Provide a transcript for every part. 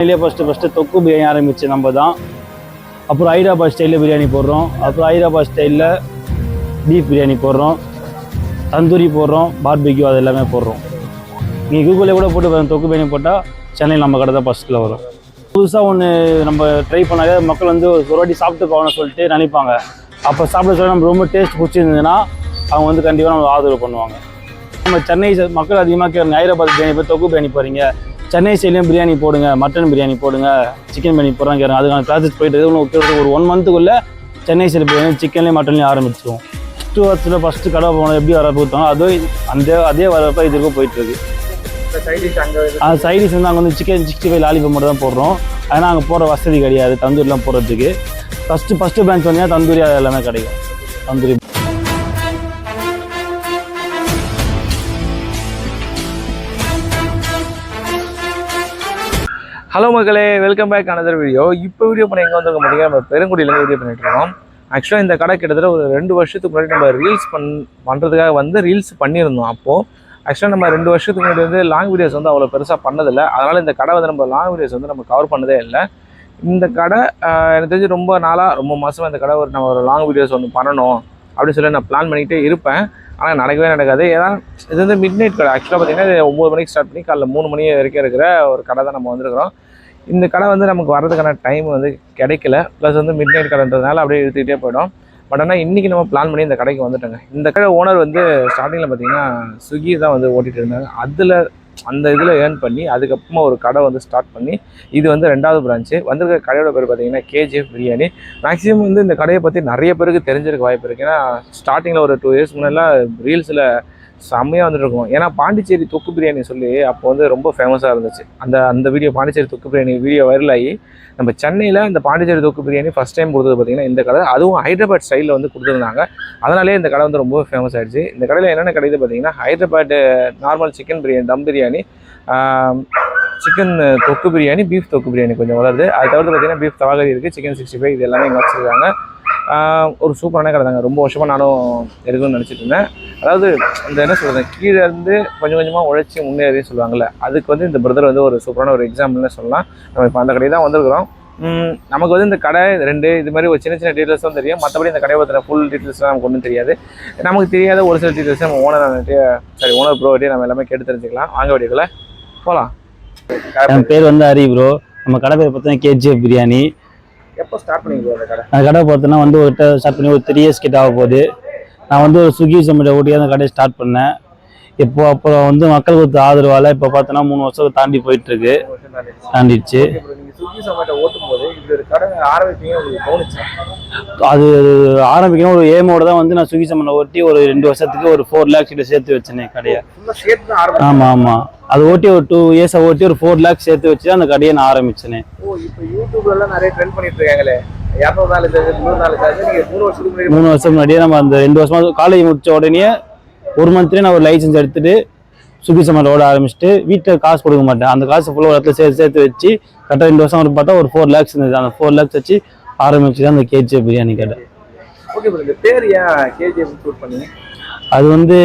First தொக்கு பிரியாணி ஆரம்பிச்சு நம்ம தான். அப்புறம் ஹைதராபாத் ஸ்டைலில் பிரியாணி போடுறோம். அப்புறம் ஹைதராபாத் ஸ்டைலில் பீஃப் பிரியாணி போடுறோம், தந்தூரி போடுறோம், பார்பிக்யூ அது எல்லாமே போடுறோம். நீங்கள் கூகுளில் கூட போட்டு தொக்கு பிரியாணி போட்டால் சென்னையில் நம்ம கடை தான் ஃபஸ்ட்டில் வரும். புதுசாக ஒன்று நம்ம ட்ரை பண்ணாலே மக்கள் வந்து ஒரு வாட்டி சாப்பிட்டு போகணும்னு சொல்லிட்டு நினைப்பாங்க. அப்போ சாப்பிட சொல்ல நம்ம ரொம்ப டேஸ்ட் பிடிச்சிருந்ததுன்னா அவங்க வந்து கண்டிப்பாக நம்ம ஆதரவு பண்ணுவாங்க. நம்ம சென்னை மக்கள் அதிகமாக கேட்குறாங்க, ஹைதராபாத் பிரியாணி போய் தொக்கு பிரியாணி போகிறீங்க, சென்னை ஸ்டைலையும் பிரியாணி போடுங்க, மட்டன் பிரியாணி போடுங்க, சிக்கன் பிரியாணி போடுறாங்க கேட்குறாங்க. அதுக்கான ப்ராசஸ் போயிட்டு ஒரு 1 மந்த்துக்குள்ளே சென்னை ஸ்டைல் பிரியாணி சிக்கன்லேயும் மட்டன்லேயும் ஆரம்பிச்சிடுவோம். ஃபஸ்ட்டு கடை போனோம் எப்படி வரப்போ கொடுத்தாங்க அதே வரப்போ இதுக்கும் போயிட்டுருக்கு. சைடிஷ் வந்து அங்கே வந்து சிக்கன் 65 லாலிபப் மட்டும் தான் போடுறோம். ஆனால் அங்கே போகிற வசதி கிடையாது தந்தூரிலாம் போடுறதுக்கு. ஃபஸ்ட்டு பிரான்ச் வந்தீங்கன்னா தந்தூரி அது எல்லாமே கிடைக்கும். தந்தூரி ஹலோ மக்களே, வெல்கம் பேக் அனதர் வீடியோ. இப்போ வீடியோ பண்ண எங்கே வந்துருக்க மாட்டேங்க, நம்ம பெருங்குடியிலேருந்து வீடியோ பண்ணிட்டு இருக்கோம். ஆக்சுவலாக இந்த கடை கிட்டத்தட்ட ஒரு 2 வருஷத்துக்கு முன்னாடி நம்ம ரீல்ஸ் பண்ணுறதுக்காக வந்து ரீல்ஸ் பண்ணியிருந்தோம். அப்போது ஆக்சுவலாக நம்ம 2 வருஷத்துக்கு முன்னாடி வந்து லாங் வீடியோஸ் வந்து அவ்வளோ பெருசாக பண்ணதில்லை. அதனால் இந்த கடை வந்து நம்ம லாங் வீடியோஸ் வந்து நம்ம கவர் பண்ணதே இல்லை. இந்த கடை எனக்கு தெரிஞ்சு ரொம்ப மாதமாக இந்த கடை நம்ம ஒரு லாங் வீடியோஸ் ஒன்று பண்ணணும் அப்படின்னு சொல்லி நான் பிளான் பண்ணிக்கிட்டே இருப்பேன். ஆனால் நடக்காது. ஏன்னா இது வந்து மிட் நைட் கடை. ஆக்சுவலாக பார்த்தீங்கன்னா 9 மணிக்கு ஸ்டார்ட் பண்ணி காலைல 3 மணி வரைக்கும் இருக்கிற ஒரு கடை தான் நம்ம வந்துருக்கிறோம். இந்த கடை வந்து நமக்கு வர்றதுக்கான டைம் வந்து கிடைக்கல. ப்ளஸ் வந்து மிட் நைட் கடைன்றதுனால அப்படியே எடுத்துக்கிட்டே போயிடும். பட் ஆனால் இன்றைக்கி நம்ம பிளான் பண்ணி இந்த கடைக்கு வந்துட்டோங்க. இந்த கடை ஓனர் வந்து ஸ்டார்டிங்கில் பார்த்தீங்கன்னா ஸ்விக்கி தான் வந்து ஓட்டிகிட்டு இருந்தாங்க. அந்த இதில் ஏர்ன் பண்ணி அதுக்கப்புறமா ஒரு கடை வந்து ஸ்டார்ட் பண்ணி இது வந்து 2வது பிரான்ச்சு. வந்திருக்க கடையோட பேர் பார்த்தீங்கன்னா கேஜிஎஃப் பிரியாணி. மேக்ஸிமம் வந்து இந்த கடையை பற்றி நிறைய பேருக்கு தெரிஞ்சிருக்க வாய்ப்பு இருக்குது. ஏன்னா ஸ்டார்டிங்கில் ஒரு 2 இயர்ஸ் முன்னாடிலாம் ரீல்ஸில் செம்மையாக வந்துட்டு இருக்கும். ஏன்னா பாண்டிச்சேரி தொக்கு பிரியாணி சொல்லி அப்போ வந்து ரொம்ப ஃபேமஸாக இருந்துச்சு. அந்த வீடியோ பாண்டிச்சேரி தொக்கு பிரியாணி வீடியோ வைரல் ஆகி நம்ம சென்னையில் இந்த பாண்டிச்சேரி தொக்கு பிரியாணி ஃபஸ்ட் டைம் கொடுத்தது பார்த்திங்கன்னா இந்த கடை. அதுவும் ஹைதராபாத் ஸ்டைலில் வந்து கொடுத்துருந்தாங்க. அதனாலே இந்த கடை வந்து ரொம்ப ஃபேமஸ் ஆகிடுச்சு. இந்த கடையில் என்னென்ன கிடையாது பார்த்தீங்கன்னா ஹைதராபாத் நார்மல் சிக்கன் பிரியாணி, தம் பிரியாணி, சிக்கன் தொக்கு பிரியாணி, பீஃப் தொக்கு பிரியாணி கொஞ்சம் வளருது. அது தவிர்த்து பார்த்தீங்கன்னா பீஃப் தவாகரி இருக்குது, சிக்கன் 65 இது எல்லாமே இங்கே வச்சுருக்காங்க. ஒரு சூப்பரான கடை தாங்க. ரொம்ப வருஷமாக நானும் எடுக்கணும்னு நினச்சிட்டு இருந்தேன். அதாவது இந்த என்ன சொல்கிறது, கீழே இருந்து கொஞ்சம் கொஞ்சமாக உழைச்சி முன்னேறி சொல்லுவாங்கள்ல, அதுக்கு வந்து இந்த பிரதர் வந்து ஒரு சூப்பரான ஒரு எக்ஸாம்பிள்னு சொல்லலாம். நம்ம இப்போ அந்த கடையை தான் வந்திருக்கிறோம். நமக்கு வந்து இந்த கடை 2 இது மாதிரி ஒரு சின்ன டீட்டெயில்ஸ் தான் தெரியும். மற்றபடி இந்த கடையை பற்றின ஃபுல் டீட்டெயில்ஸ்லாம் நமக்கு ஒன்றும் தெரியாது. நமக்கு தெரியாத ஒரு சில டீட்டெயில்ஸ் நம்ம ஓனர் ப்ரோகிட்டே நம்ம எல்லாமே கேட்டு தெரிஞ்சுக்கலாம். வாங்க வீடியோக்குள்ள போகலாம். என் பேர் வந்து ஹரி ப்ரோ. நம்ம கடை பேர் பார்த்தீங்கன்னா கேஜிஎஃப் பிரியாணி. எப்போ ஸ்டார்ட் பண்ணிங்க அந்த கடை? அந்த கடை பார்த்தோன்னா வந்து ஸ்டார்ட் பண்ணி ஒரு 3 இயர்ஸ் கிட்ட ஆக போகுது. நான் வந்து ஒரு ஸ்விக்கி சொமேட்டோ ஓட்டி அந்த கடையை ஸ்டார்ட் பண்ணேன். அப்புறம் வந்து மக்கள் கொடுத்த ஆதரவால் இப்போ பார்த்தோன்னா 3 வருஷம் தாண்டி போயிட்டுருக்கு. தாண்டிடுச்சு. அது ஆரம்பிக்கணும் ஒரு ஏமோட தான் வந்து நான் ஸ்விக்கி சொமேட்டோ ஓட்டி ஒரு 2 வருஷத்துக்கு ஒரு 4 lakhs கிட்ட சேர்த்து வச்சேனே கடையை. ஆமாம். அது ஓட்டி ஒரு 2 இயர்ஸ் ஓட்டி ஒரு 4 lakhs சேர்த்து வச்சு அந்த கடையை நான் ஆரம்பிச்சேனே. இப்போ யூடியூப்லாம் நிறைய ட்ரெண்ட் பண்ணிட்டு இருக்காங்களே, 3 வருஷம் முன்னாடியே நம்ம அந்த 2 வருஷமா காலேஜ் முடிச்ச உடனே 1 மந்த்லேயே நான் ஒரு லைசன்ஸ் எடுத்துட்டு ஸ்விக்கி சொமேட்டோ ஓட ஆரம்பிச்சுட்டு வீட்டில் காசு கொடுக்க மாட்டேன். அந்த காசு ஃபுல்லாக ஒரு இடத்துல சேர்த்து வச்சு கரெக்டாக 2 வருஷம் பார்த்தா ஒரு 4 lakhs இருந்தது. அந்த 4 lakhs வச்சு ஆரம்பிச்சு தான் அந்த கேஜிஎஃப் பிரியாணி கடை. அது வந்து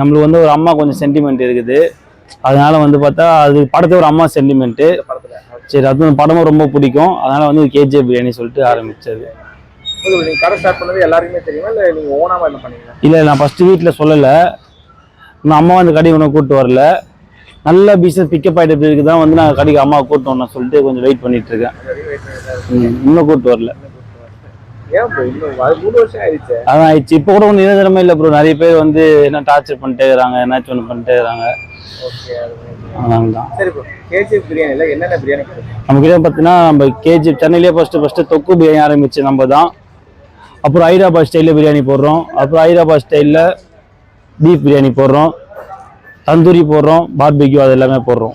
நம்மளுக்கு வந்து ஒரு அம்மா கொஞ்சம் சென்டிமெண்ட் இருக்குது. அதனால வந்து பார்த்தா அது படத்தை ஒரு அம்மா சென்டிமெண்ட்டு. சரி, அது படமும் ரொம்ப பிடிக்கும். அதனால வந்து கேஜிஎஃப் பிரியாணி சொல்லிட்டு ஆரம்பிச்சது. இல்லை, நான் ஃபர்ஸ்ட் வீட்டில் சொல்லலை. நான் அம்மா வந்து கடைக்கு ஒன்றும் கூப்பிட்டு வரல. நல்ல பிஸ்னஸ் பிக்கப் ஆகிட்டு இருக்கு தான் வந்து நான் கடைக்கு அம்மா கூப்பிட்டு வரணும் சொல்லிட்டு கொஞ்சம் வெயிட் பண்ணிட்டு இருக்கேன். இன்னும் கூப்பிட்டு வரல. அதான் ஆயிடுச்சு. இப்போ கூட ஒன்றும் நிரந்தரமே இல்லை ப்ரோ. நிறைய பேர் வந்து என்ன டார்ச்சர் பண்ணிட்டே இருக்கிறாங்க, என்னாச்சும் ஒன்று பண்ணிட்டே இருக்கிறாங்க. நம்ம கிட்ட பார்த்தீங்கன்னா நம்ம கேஜிஎஃப் சென்னையிலேயே ஃபர்ஸ்ட் தொக்கு பிரியாணி ஆரம்பிச்சு நம்ம தான். அப்புறம் ஹைதராபாத் ஸ்டைலில் பிரியாணி போடுறோம். அப்புறம் ஹைதராபாத் ஸ்டைலில் பீஃப் பிரியாணி போடுறோம், தந்தூரி போடுறோம், பார்பிக்யூ அது எல்லாமே போடுறோம்.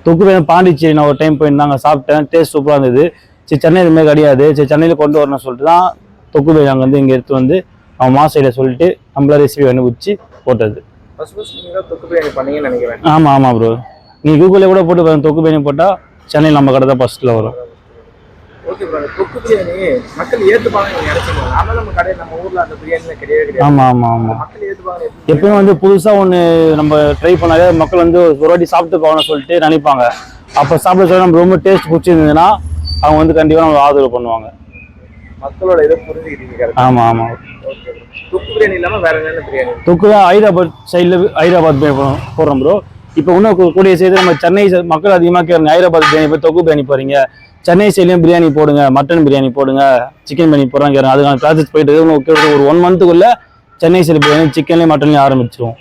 தொக்கு பிரியாணி பாண்டிச்சேரி நான் ஒரு டைம் போயிருந்தாங்க, சாப்பிட்டேன். டேஸ்ட் சூப்பராக இருந்தது. சரி, சென்னை இதுமாதிரி கிடையாது, சரி சென்னையில் கொண்டு வரணும்னு சொல்லிட்டு தான் தொக்கு பிரியாணி அங்கே வந்து இங்கே எடுத்து வந்து அவன் மாசையில் சொல்லிட்டு நம்மள ரெசிபி கண்டுபிடிச்சி போட்டது. ஆமாம் ப்ரோ. நீங்கள் கூகுளில் கூட போட்டு தொக்கு பிரியாணி போட்டால் சென்னையில் நம்ம கடை தான் ஃபர்ஸ்ட்டில் வரும். ஓகே ப்ரோ, தொக்கு பிரியாணி மக்கள் ஏத்துப்பாங்க நீங்க நினைச்சீங்க. ஆனா நம்ம கடையில் நம்ம ஊர்ல அந்த பிரியாணில கிடையவே கிடையாது. ஆமா ஆமா ஆமா. மக்கள் ஏத்துப்பாங்க. எப்பயுமே வந்து புதுசா ஒண்ணு நம்ம ட்ரை பண்ணாலே மக்கள் வந்து ஒரு வாட்டி சாப்பிட்டு போகணும்னு சொல்லிட்டு நினைப்பாங்க. அப்ப சாப்பிட சொல்ல நம்ம ரொம்ப டேஸ்ட் பிடிச்சிருந்ததுன்னா அவங்க வந்து கண்டிப்பா நம்ம ஆதரவு பண்ணுவாங்க. மக்களோட இதை புரிஞ்சுக்கிட்டீங்க. ஆமா ஆமா. ஓகே. தொக்கு பிரியாணி இல்லாம வேற என்ன பிரியாணி? தொக்கு தான் ஹைதராபாத் ஸ்டைலில் ஹைதராபாத் பிரியாணி போடுறோம் ப்ரோ. இப்போ இன்னும் கூடிய செய்து நம்ம சென்னை மக்கள் அதிகமாக கேட்குறாங்க ஹைதராபாத் பிரியாணி போய் தொக்கு பிரியாணி போறீங்க, சென்னை சைட்லேயும் பிரியாணி போடுங்க, மட்டன் பிரியாணி போடுங்க, சிக்கன் பிரியாணி போடுறாங்க கேட்குறாங்க. அதுக்கான ப்ராசஸ் போயிட்டு இருக்கு. ஒரு 1 மந்த்துக்குள்ள சென்னை சைடு பிரியாணி சிக்கன்லேயும் மட்டன்லேயும் ஆரம்பிச்சிருவோம்.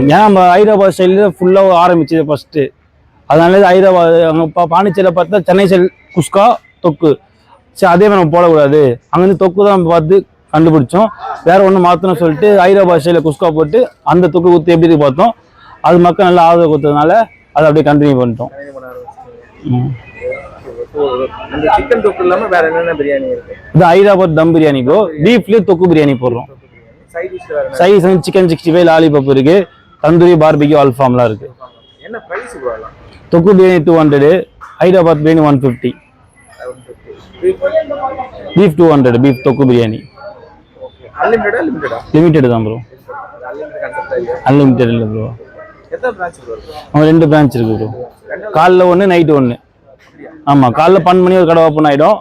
ஏன்னா நம்ம ஹைதராபாத் ஸ்டைலில் ஃபுல்லாக ஆரம்பிச்சது ஃபர்ஸ்ட்டு. அதனால ஹைதராபாத் அங்கே பாண்டிச்சேரியில் பார்த்தா சென்னை சைடு குஸ்கா தொக்கு, சரி அதே மாதிரி நம்ம போடக்கூடாது, அங்கேருந்து தொக்கு தான் நம்ம பார்த்து கண்டுபிடிச்சோம். வேற ஒன்று மாற்றணும்னு சொல்லிட்டு ஹைதராபாத் ஸ்டைலில் குஸ்கா போட்டு அந்த தொக்கு ஊற்றி எப்படி இருக்கு பார்த்தோம். அது மக்கள் நல்லா ஆதரவு கொடுத்ததுனால அதை அப்படியே கண்டினியூ பண்ணிட்டோம். சிக்கன் தொக்கு இல்லாம வேற என்னென்ன பிரியாணி இருக்கு? இது ஹைதராபாத் தம் பிரியாணி ப்ரோ. பீஃப்லேயே தொக்கு பிரியாணி போடுறோம். சைஸ் வந்து சிக்கன் 65 லாலிபாப் இருக்கு, தந்தூரி பார்பிக்யூ அல்ஃபாம்லாம் இருக்கு. என்ன பிரைஸ் ப்ரோ? தொக்கு பிரியாணி 200, ஹைதராபாத் பிரியாணி 150, பீஃப் 200, பீஃப் தொக்கு பிரியாணி. லிமிட்டட் தான் ப்ரோ, அன்லிமிட்டட் இல்லை ப்ரோ. அவங்க 2 பிரான்ச் இருக்கு ப்ரோ. காலைல 1 நைட்டு 1. ஆமாம், காலைல 12 மணி ஒரு கடை ஓப்பன் ஆகிடும்,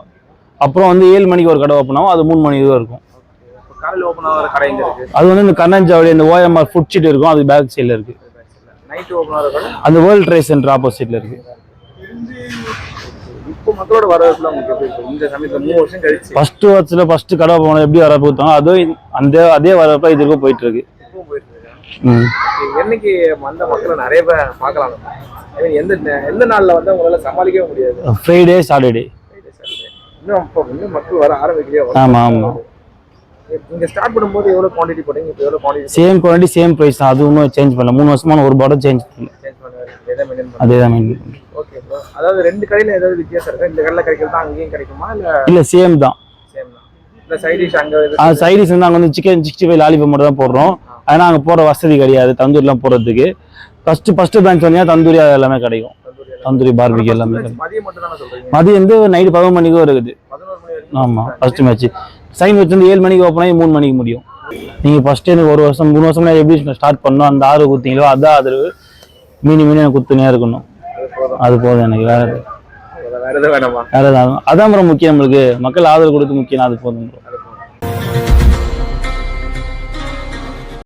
அப்புறம் வந்து 7 மணிக்கு ஒரு கடை ஓப்பன் ஆகும், அது 3 மணி தான் இருக்கும். அது வந்து இந்த கண்ணஞ்சாவடி இந்த ஓஎம்ஆர் ஃபுட் ஸ்ட்ரீட் இருக்கும், அது பேக் சைடில் இருக்கு. அந்த வேர்ல்ட் ட்ரேட் சென்டர் ஆப்போசிட்ல இருக்கு. இப்போ மக்களோட வரவேற்பு இந்த சமயத்துல 3 வருஷம் கழிச்சு ஃபர்ஸ்ட் கடை போனது எப்படி வரவேற்பு கொடுத்தாங்க, அதுவும் அதே வரவேற்பா இதுக்கும் போயிட்டு இருக்கு. என்னைக்கு வந்த மக்களை நிறைய பேர் பார்க்கலாம். எந்த நாள்ல வந்து உங்களால சமாளிக்கவே முடியாது? Friday Saturday. இன்னும் மக்கள் வர ஆரம்பிக்கலையா? ஆமா ஆமா. நீங்க ஸ்டார்ட் பண்ணும்போது எவ்வளவு குவாண்டிட்டி போட்டீங்க? இப்போ எவ்வளவு quantity? Same quantity same price தான், அது ஒன்றும் சேஞ்ச் பண்ணல. 3 வருஷமா ஒரு பாடம் சேஞ்ச் பண்ணல. அதே தான் மெயின்டைன் பண்ணுறோம். Okay bro. அதாவது 2 கடையில ஏதாவது வித்தியாசம் இருக்கா? இந்த கடையில கிடைக்கிறதா அங்கேயும் கிடைக்குமா இல்ல சேம் தான்? சேம் தான். இந்த சைட் டிஷ் அங்க சைட் டிஷ் வந்து அங்க வந்து சிக்கன் 65 லாலிபாப் மட்டும் தான் போடுறோம். ஆனா அங்க போற வசதி கிடையாது தந்தூரிலாம் போறதுக்கு. ஃபர்ஸ்ட் பிரான்ச் சொன்னீங்கன்னா தந்தூரி எல்லாமே கிடைக்கும். தந்தூரி பார்பிக்யூ எல்லாமே கிடைக்கும். மதியம் மட்டும் தானே சொல்றீங்க? மதியம் வந்து நைட் 11 மணிக்கும் இருக்குது. 11 மணி வரைக்கும். ஆமா, ஃபர்ஸ்ட் மேட்ச் சைன் வச்சு வந்து 7 மணிக்கு ஓப்பன் ஆகி 3 மணிக்கு முடியும். நீங்க ஃபர்ஸ்ட் எனக்கு 1 வருஷம் 3 வருஷம் எப்படி ஸ்டார்ட் பண்ணோம், அந்த ஆதரவு குத்தீங்களோ அதான் ஆதரவு மீனி எனக்கு குத்துனே இருக்கணும். அது போதும் எனக்கு. வேற எதுவும் வேணாமா? வேற எதாவது அதான் ரொம்ப முக்கியம். நம்மளுக்கு மக்கள் ஆதரவு கொடுத்து முக்கியம், அது போதும்.